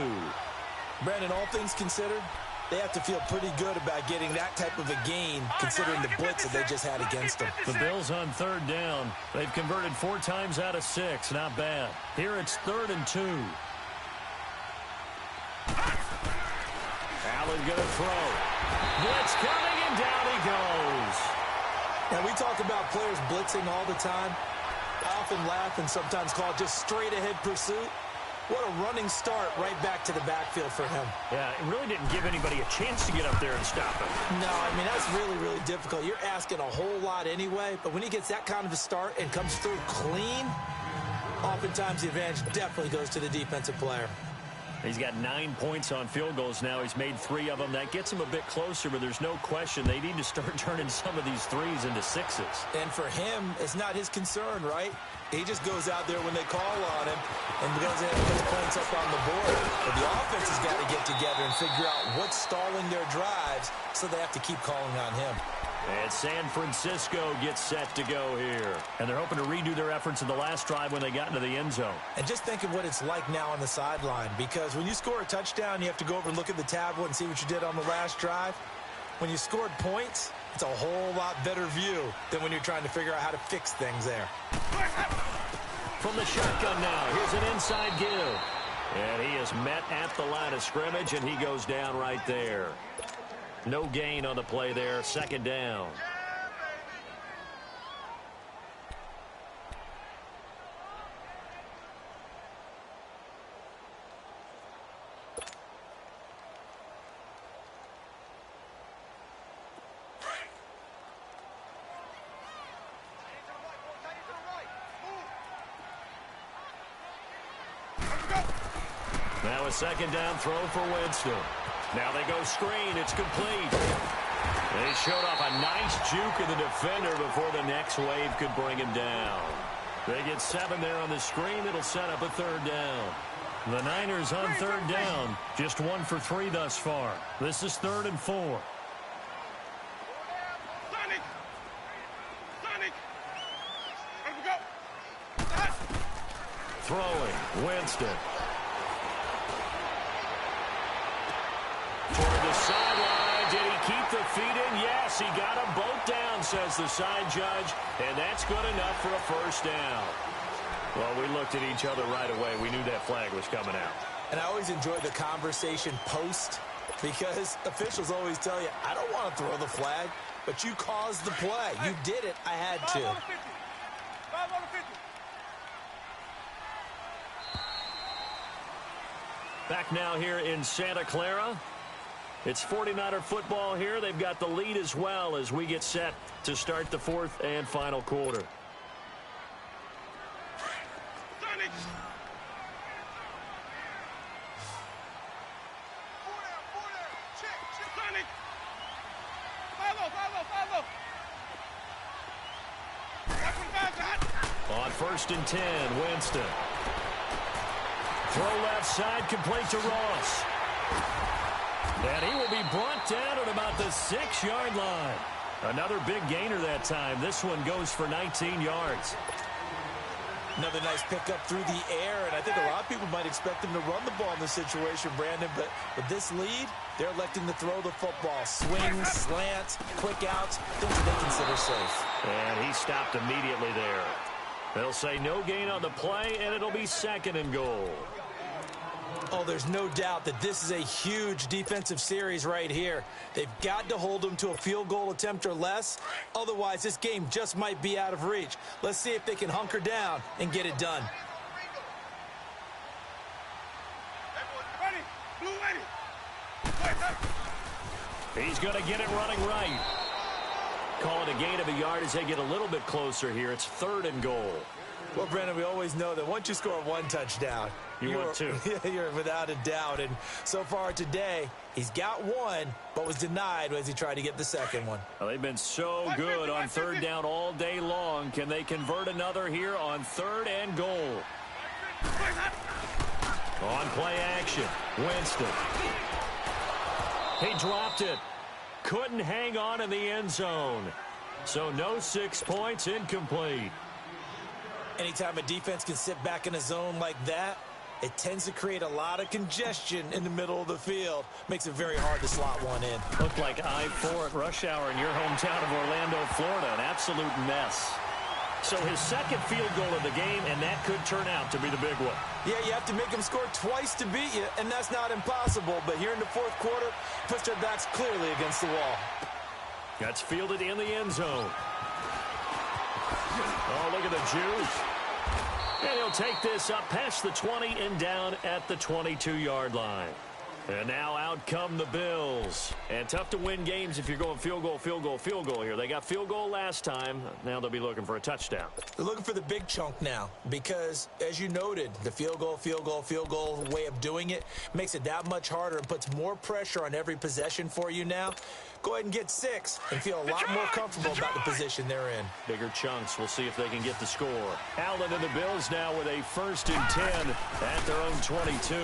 Brandon, all things considered, they have to feel pretty good about getting that type of a gain considering the blitz that they just had against them. The Bills on third down. They've converted 4 times out of 6. Not bad. Here it's 3rd and 2. Allen going to throw. Blitz coming, and down he goes. And we talk about players blitzing all the time. I often laugh and sometimes call it just straight-ahead pursuit. What a running start right back to the backfield for him. Yeah, it really didn't give anybody a chance to get up there and stop him. No, I mean, that's really, really difficult. You're asking a whole lot anyway, but when he gets that kind of a start and comes through clean, oftentimes the advantage definitely goes to the defensive player. He's got 9 points on field goals now. He's made 3 of them. That gets him a bit closer, but there's no question they need to start turning some of these 3s into 6s. And for him, it's not his concern, right? He just goes out there when they call on him and goes ahead and puts points up on the board. But the offense has got to get together and figure out what's stalling their drives, so they have to keep calling on him. And San Francisco gets set to go here. And they're hoping to redo their efforts in the last drive when they got into the end zone. And just think of what it's like now on the sideline, because when you score a touchdown, you have to go over and look at the tablet and see what you did on the last drive. When you scored points, it's a whole lot better view than when you're trying to figure out how to fix things there. From the shotgun now, here's an inside give. And he is met at the line of scrimmage, and he goes down right there. No gain on the play there. 2nd down. Now a 2nd down throw for Winston. Now they go screen. It's complete. They showed off a nice juke of the defender before the next wave could bring him down. They get 7 there on the screen. It'll set up a 3rd down. The Niners on 3rd down. Just 1 for 3 thus far. This is 3rd and 4. Throwing. Winston. Toward the sideline. Did he keep the feet in? Yes, he got them both down, says the side judge. And that's good enough for a 1st down. Well, we looked at each other right away. We knew that flag was coming out. And I always enjoy the conversation post, because officials always tell you, I don't want to throw the flag, but you caused the play. You did it. I had to. 5 on the 50. Back now here in Santa Clara. It's 49er football here. They've got the lead as well as we get set to start the 4th and final quarter. On 1st and 10, Winston. Throw left side, complete to Ross. And he will be brought down at about the 6-yard line. Another big gainer that time. This one goes for 19 yards. Another nice pickup through the air, and I think a lot of people might expect him to run the ball in this situation, Brandon, but with this lead, they're electing to throw the football. Swings, slants, quick outs, things that they consider safe. And he stopped immediately there. They'll say no gain on the play, and it'll be 2nd and goal. Oh, there's no doubt that this is a huge defensive series right here. They've got to hold them to a field goal attempt or less. Otherwise, this game just might be out of reach. Let's see if they can hunker down and get it done. He's going to get it running right. Call it a gain of a yard as they get a little bit closer here. It's 3rd and goal. Well, Brandon, we always know that once you score one touchdown, you're 2. You're without a doubt. And so far today, he's got one, but was denied as he tried to get the second one. Well, they've been so good on 3rd down all day long. Can they convert another here on 3rd and goal? On play action, Winston. He dropped it. Couldn't hang on in the end zone. So no 6 points, incomplete. Anytime a defense can sit back in a zone like that, it tends to create a lot of congestion in the middle of the field. Makes it very hard to slot one in. Looked like I-4 at rush hour in your hometown of Orlando, Florida. An absolute mess. So his 2nd field goal of the game, and that could turn out to be the big one. Yeah, you have to make them score twice to beat you, and that's not impossible. But here in the 4th quarter, puts their backs clearly against the wall. That's fielded in the end zone. Oh, look at the juice. And he'll take this up past the 20 and down at the 22-yard line. And now out come the Bills. And tough to win games if you're going field goal, field goal, field goal here. They got field goal last time. Now they'll be looking for a touchdown. They're looking for the big chunk now because, as you noted, the field goal way of doing it makes it that much harder and puts more pressure on every possession for you now. Go ahead and get 6 and feel a lot more comfortable about the position they're in. Bigger chunks. We'll see if they can get the score. Allen and the Bills now with a 1st and 10 at their own 22.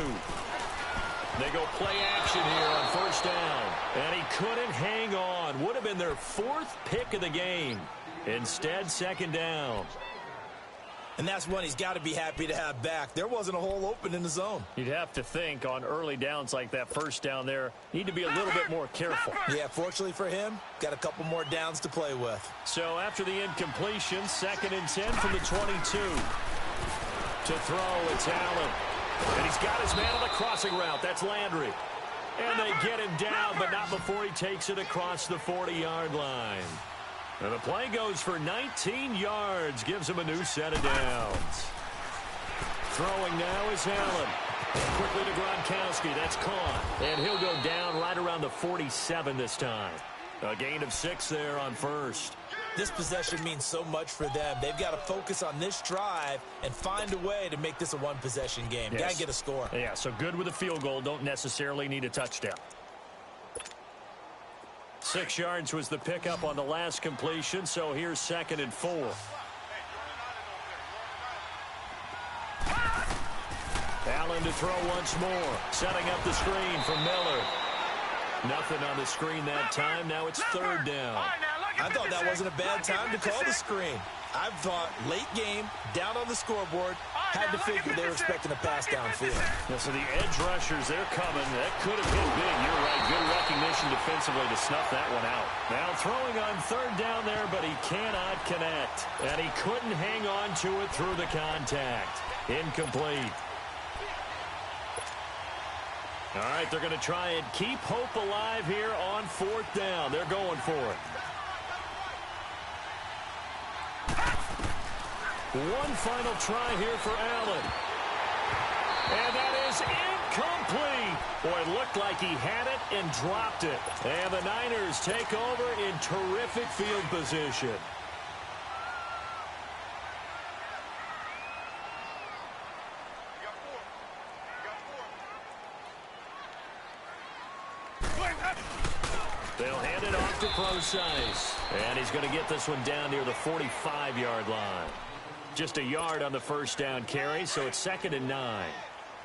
They go play action here on 1st down. And he couldn't hang on. Would have been their 4th pick of the game. Instead, 2nd down. And that's one he's got to be happy to have back. There wasn't a hole open in the zone. You'd have to think on early downs like that 1st down there, need to be a little bit more careful. Yeah, fortunately for him, got a couple more downs to play with. So after the incompletion, 2nd and 10 from the 22. To throw, it's Allen. And he's got his man on the crossing route. That's Landry. And they get him down, but not before he takes it across the 40-yard line. And the play goes for 19 yards, gives him a new set of downs. Throwing now is Allen. Quickly to Gronkowski. That's caught. And he'll go down right around the 47 this time. A gain of 6 there on 1st. This possession means so much for them. They've got to focus on this drive and find a way to make this a one-possession game. Yes. Got to get a score. Yeah, so good with a field goal. Don't necessarily need a touchdown. 6 yards was the pickup on the last completion, so here's 2nd and 4. Allen to throw once more. Setting up the screen from Miller. Nothing on the screen that time. Now it's 3rd down. I thought that wasn't a bad time to call the screen. I thought late game, down on the scoreboard, had to figure they were expecting a pass downfield. Yeah, so the edge rushers, they're coming. That could have been big. You're right. Good recognition defensively to snuff that one out. Now throwing on 3rd down there, but he cannot connect. And he couldn't hang on to it through the contact. Incomplete. All right, they're going to try and keep hope alive here on 4th down. They're going for it. One final try here for Allen. And that is incomplete. Boy, it looked like he had it and dropped it. And the Niners take over in terrific field position. They'll hand it off to Procise. And he's going to get this one down near the 45-yard line. Just a yard on the first down carry, so it's 2nd and 9.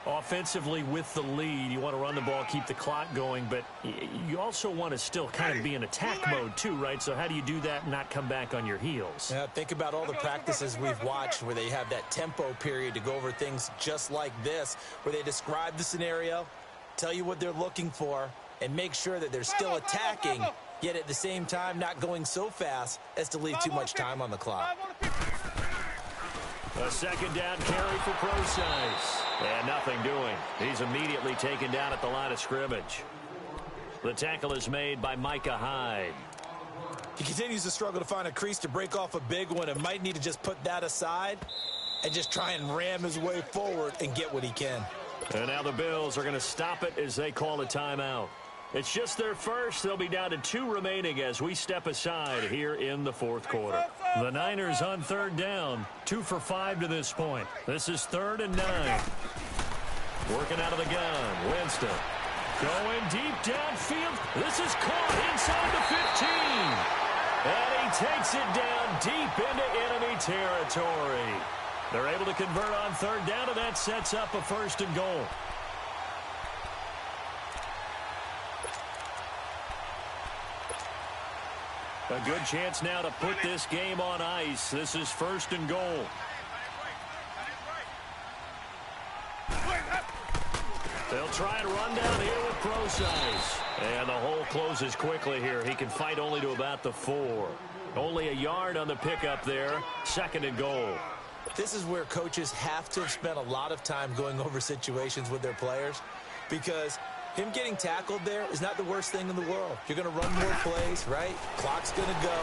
Offensively, with the lead, you want to run the ball, keep the clock going, but you also want to still kind of be in attack mode too, right? So how do you do that and not come back on your heels? Yeah, think about all the practices we've watched where they have that tempo period to go over things just like this, where they describe the scenario, tell you what they're looking for, and make sure that they're still attacking, yet at the same time not going so fast as to leave too much time on the clock. A 2nd down carry for Procise. And nothing doing. He's immediately taken down at the line of scrimmage. The tackle is made by Micah Hyde. He continues to struggle to find a crease to break off a big one and might need to just put that aside and just try and ram his way forward and get what he can. And now the Bills are going to stop it as they call a timeout. It's just their first. They'll be down to 2 remaining as we step aside here in the 4th quarter. The Niners on 3rd down, 2 for 5 to this point. This is 3rd and 9. Working out of the gun, Winston. Going deep downfield. This is caught inside the 15. And he takes it down deep into enemy territory. They're able to convert on 3rd down, and that sets up a 1st and goal. A good chance now to put this game on ice. This is 1st and goal. They'll try and run down here with Procise. And the hole closes quickly here. He can fight only to about the 4. Only a yard on the pickup there. 2nd and goal. This is where coaches have to have spent a lot of time going over situations with their players, because him getting tackled there is not the worst thing in the world. You're going to run more plays, right? Clock's going to go.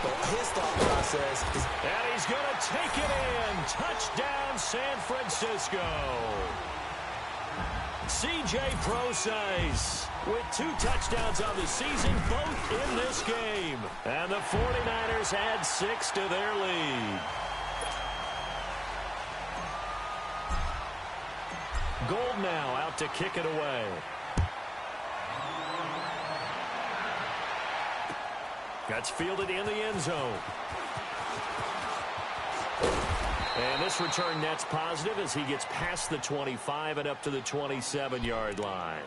But his thought process is... And he's going to take it in. Touchdown, San Francisco. C.J. Procise with 2 touchdowns on the season, both in this game. And the 49ers add 6 to their lead. Gold now out to kick it away. That's fielded in the end zone. And this return net's positive as he gets past the 25 and up to the 27-yard line.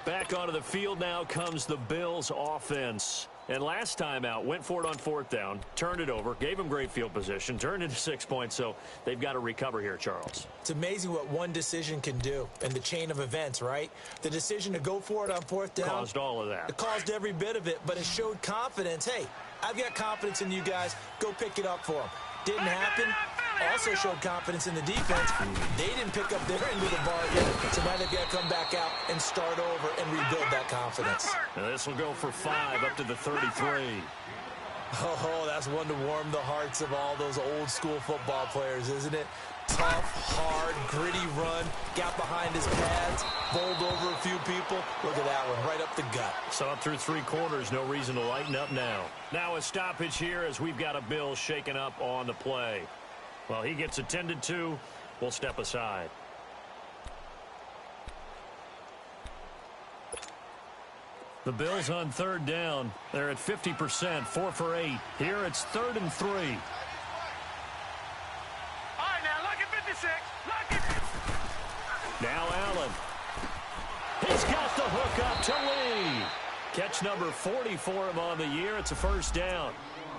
Back onto the field now comes the Bills offense. And last time out, went for it on 4th down, turned it over, gave him great field position, turned into 6 points, so they've got to recover here, Charles. It's amazing what one decision can do in the chain of events, right? The decision to go for it on 4th down. Caused all of that. It caused every bit of it, but it showed confidence. Hey, I've got confidence in you guys. Go pick it up for them. Didn't happen. Also showed confidence in the defense. They didn't pick up their end of the bargain, so now they've got to come back out and start over and rebuild that confidence. Now this will go for 5 up to the 33. Oh, that's one to warm the hearts of all those old school football players, isn't it? Tough, hard, gritty run, got behind his pads, bowled over a few people. Look at that one, right up the gut. So up through 3 quarters, no reason to lighten up now. Now a stoppage here as we've got a Bill shaken up on the play. Well, he gets attended to. We'll step aside. The Bills on 3rd down. They're at 50%, 4 for 8. Here it's 3rd and 3. All right, now, lucky 56. Lucky. Now Allen. He's got the hook up to Lee. Catch number 40 for him on the year. It's a 1st down.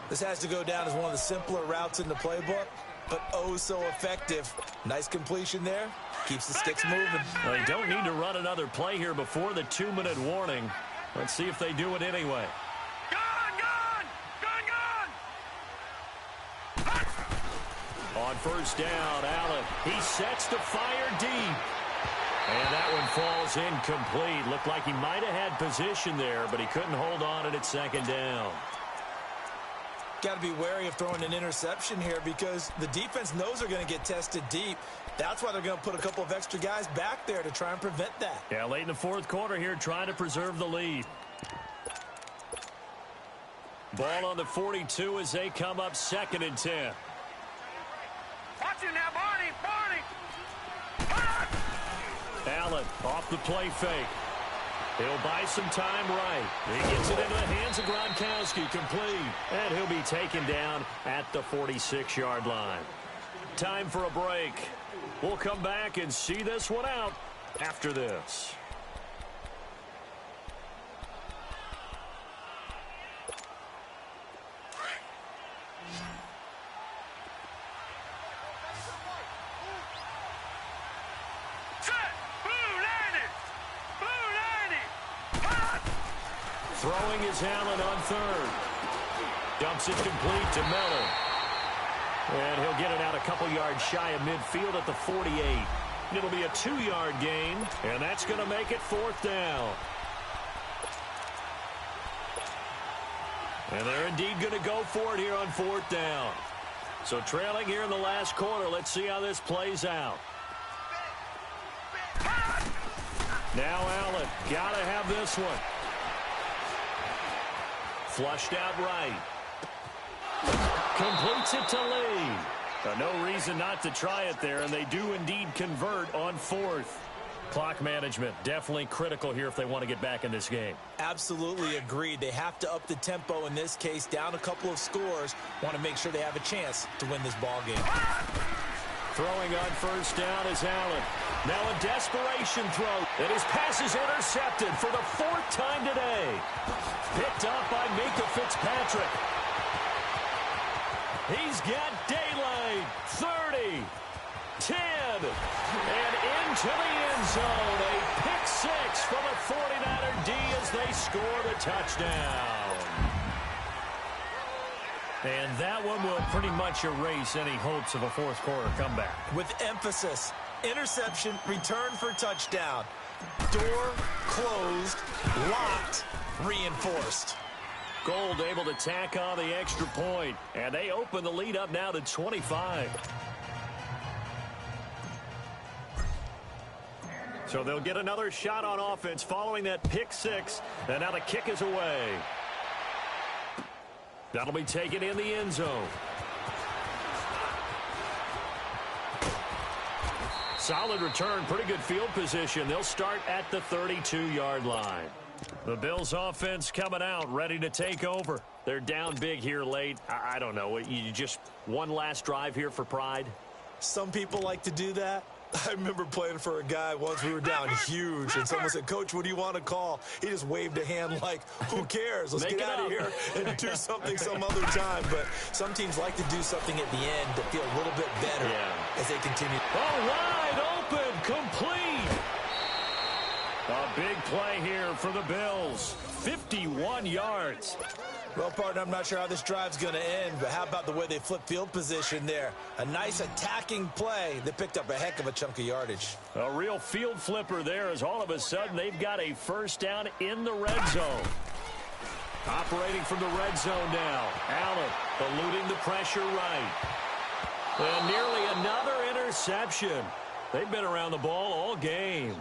This has to go down as one of the simpler routes in the playbook, but oh so effective. Nice completion there. Keeps the sticks moving. Well, they don't need to run another play here before the 2-minute warning. Let's see if they do it anyway. On 1st down, Allen. He sets the fire deep. And that one falls incomplete. Looked like he might have had position there, but he couldn't hold on it at 2nd down. Got to be wary of throwing an interception here because the defense knows they're going to get tested deep. That's why they're going to put a couple of extra guys back there to try and prevent that. Yeah, late in the 4th quarter here, trying to preserve the lead. Ball on the 42 as they come up 2nd and 10. Watch it now, Barney. Allen off the play fake. He'll buy some time right. He gets it into the hands of Gronkowski, complete. And he'll be taken down at the 46-yard line. Time for a break. We'll come back and see this one out after this. Throwing is Allen on third. Dumps it complete to Miller. And he'll get it out a couple yards shy of midfield at the 48. It'll be a 2-yard gain, and that's going to make it 4th down. And they're indeed going to go for it here on 4th down. So trailing here in the last quarter, let's see how this plays out. Now Allen, got to have this one. Flushed out right. Completes it to Lee. No reason not to try it there, and they do indeed convert on 4th. Clock management, definitely critical here if they want to get back in this game. Absolutely agreed. They have to up the tempo in this case, down a couple of scores. Want to make sure they have a chance to win this ball game. Throwing on 1st down is Allen. Now a desperation throw, and his pass is intercepted for the 4th time today. Picked up by Minkah Fitzpatrick. He's got daylight. 30, 10, and into the end zone. A pick 6 for the 49er D as they score the touchdown. And that one will pretty much erase any hopes of a 4th quarter comeback. With emphasis, interception, return for touchdown. Door closed, locked, reinforced. Gold able to tack on the extra point, and they open the lead up now to 25. So they'll get another shot on offense following that pick 6, and now the kick is away. That'll be taken in the end zone. Solid return, pretty good field position. They'll start at the 32-yard line. The Bills offense coming out, ready to take over. They're down big here late. I don't know. You just one last drive here for pride? Some people like to do that. I remember playing for a guy once. We were down huge, and someone said, "Coach, what do you want to call?" He just waved a hand like, who cares? Let's get out of here and do something some other time. But some teams like to do something at the end to feel a little bit better as they continue. Oh, wide open, complete. A big play here for the Bills. 51 yards. Well, partner, I'm not sure how this drive's going to end, but how about the way they flip field position there? A nice attacking play that picked up a heck of a chunk of yardage. A real field flipper there as all of a sudden they've got a 1st down in the red zone. Operating from the red zone now. Allen eluding the pressure right. And nearly another interception. They've been around the ball all game.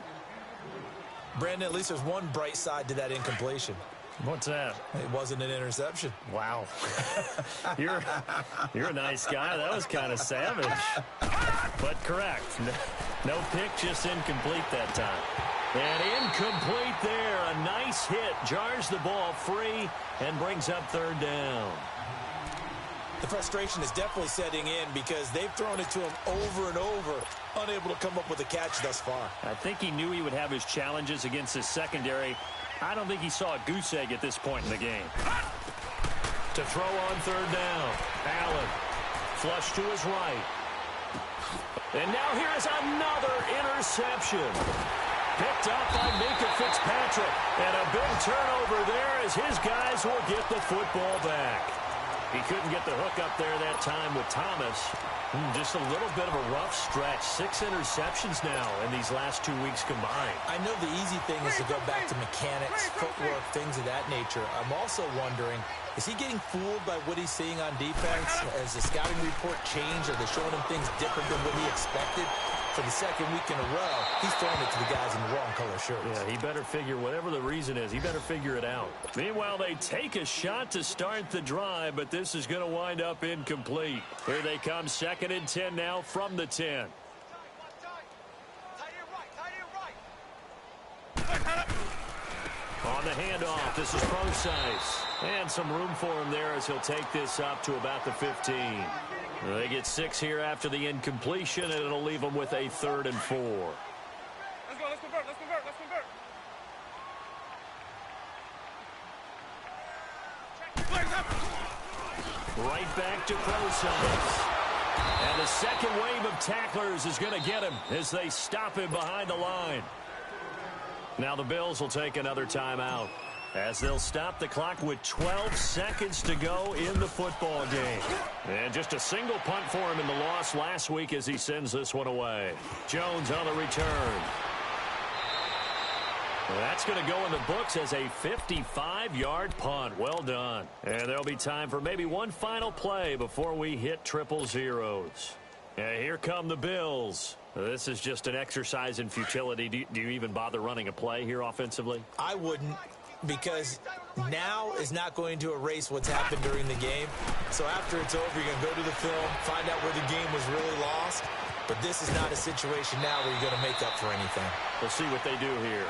Brandon, at least there's one bright side to that incompletion. What's that? It wasn't an interception. Wow. You're a nice guy. That was kind of savage. But correct. No pick, just incomplete that time. And incomplete there. A nice hit. Jars the ball free and brings up 3rd down. The frustration is definitely setting in because they've thrown it to him over and over, unable to come up with a catch thus far. I think he knew he would have his challenges against his secondary. I don't think he saw a goose egg at this point in the game. To throw on 3rd down. Allen. Flush to his right. And now here's another interception. Picked up by Minkah Fitzpatrick. And a big turnover there as his guys will get the football back. He couldn't get the hook up there that time with Thomas. Just a little bit of a rough stretch. 6 interceptions now in these last 2 weeks combined. I know the easy thing is to go back to mechanics, footwork, things of that nature. I'm also wondering, is he getting fooled by what he's seeing on defense? Has the scouting report changed? Are they showing him things different than what he expected? For the 2nd week in a row, he's throwing it to the guys in the wrong color shirts. Yeah, he better figure, whatever the reason is, he better figure it out. Meanwhile, they take a shot to start the drive, but this is going to wind up incomplete. Here they come, 2nd and 10 now from the 10. On the handoff, this is Procise. And some room for him there as he'll take this up to about the 15. They get 6 here after the incompletion, and it'll leave them with a 3rd and 4. Let's go. Let's convert. Let's convert. Let's convert. Right back to Pro-Science. And the second wave of tacklers is going to get him as they stop him behind the line. Now the Bills will take another timeout as they'll stop the clock with 12 seconds to go in the football game. And just a single punt for him in the loss last week as he sends this one away. Jones on the return. That's going to go in the books as a 55-yard punt. Well done. And there'll be time for maybe one final play before we hit triple zeros. And here come the Bills. This is just an exercise in futility. Do you even bother running a play here offensively? I wouldn't, because now is not going to erase what's happened during the game. So after it's over, you're going to go to the film, find out where the game was really lost. But this is not a situation now where you're going to make up for anything. We'll see what they do here.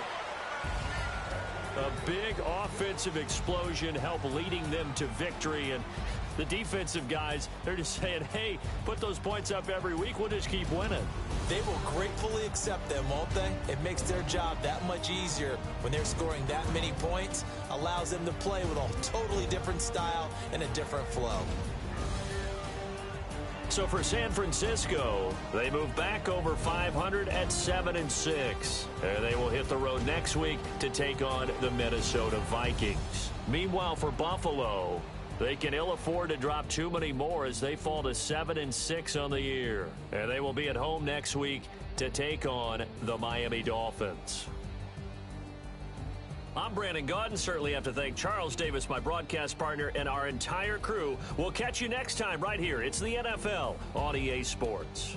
A big offensive explosion helped leading them to victory, and the defensive guys, they're just saying, hey, put those points up every week, we'll just keep winning. They will gratefully accept them, won't they? It makes their job that much easier when they're scoring that many points, allows them to play with a totally different style and a different flow. So for San Francisco, they move back over 500 at 7-6. They will hit the road next week to take on the Minnesota Vikings. Meanwhile, for Buffalo, they can ill afford to drop too many more as they fall to 7-6 on the year. And they will be at home next week to take on the Miami Dolphins. I'm Brandon Gaudin. Certainly have to thank Charles Davis, my broadcast partner, and our entire crew. We'll catch you next time right here. It's the NFL on EA Sports.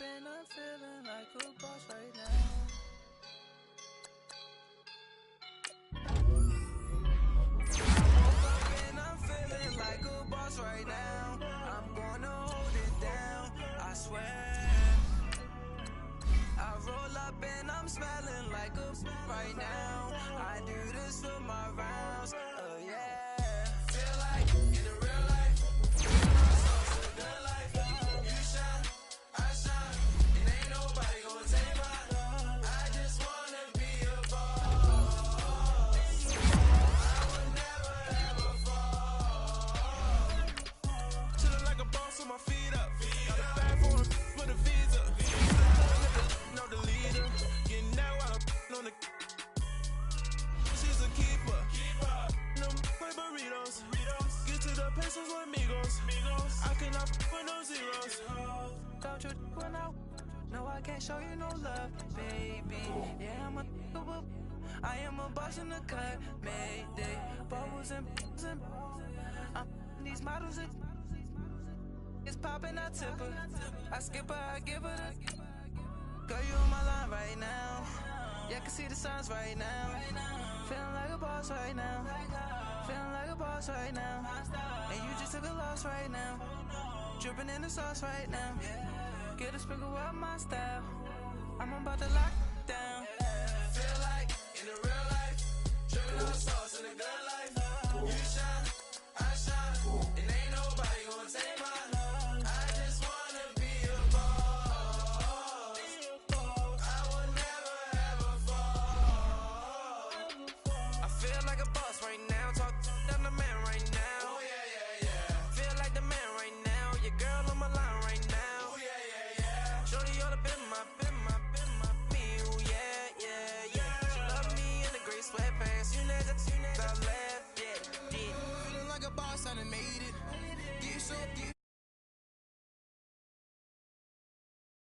And I'm feeling like a boss right now. And I'm feeling like a boss right now. I'm gonna hold it down, I swear. I roll up and I'm smelling like a right now. I do this for my rounds, oh yeah. Feel like in the real life, in the good life, you shine, I shine, and ain't nobody gonna take my love. I just wanna be a boss. I would never ever fall. Chillin' like a boss with my feet up. Got a bag for him with a visa. Know the leader. Getting that while I'm on the. She's a keeper. No play burritos. Get to the pesos with amigos. I cannot with no zeros. Don't you run out? No, I can't show you no love, baby. Yeah, I am a boss in the cut, Mayday. Bubbles and I'm these models and it's popping, I tip her. I skip her, I give her the. Girl, you on my line right now. Yeah, I can see the signs right now. Feeling like a boss right now. Feeling like a boss right now. And you just took a loss right now. Dripping in the sauce right now. Get a sprinkle of my style. I'm about to lock down. Feel like in the real life, dripping on the sauce in the good life. You shine, I shine, and ain't nobody gonna take my love. I just wanna be a boss. I would never ever fall. I feel like a boss right now. Talk to the man right now. up in my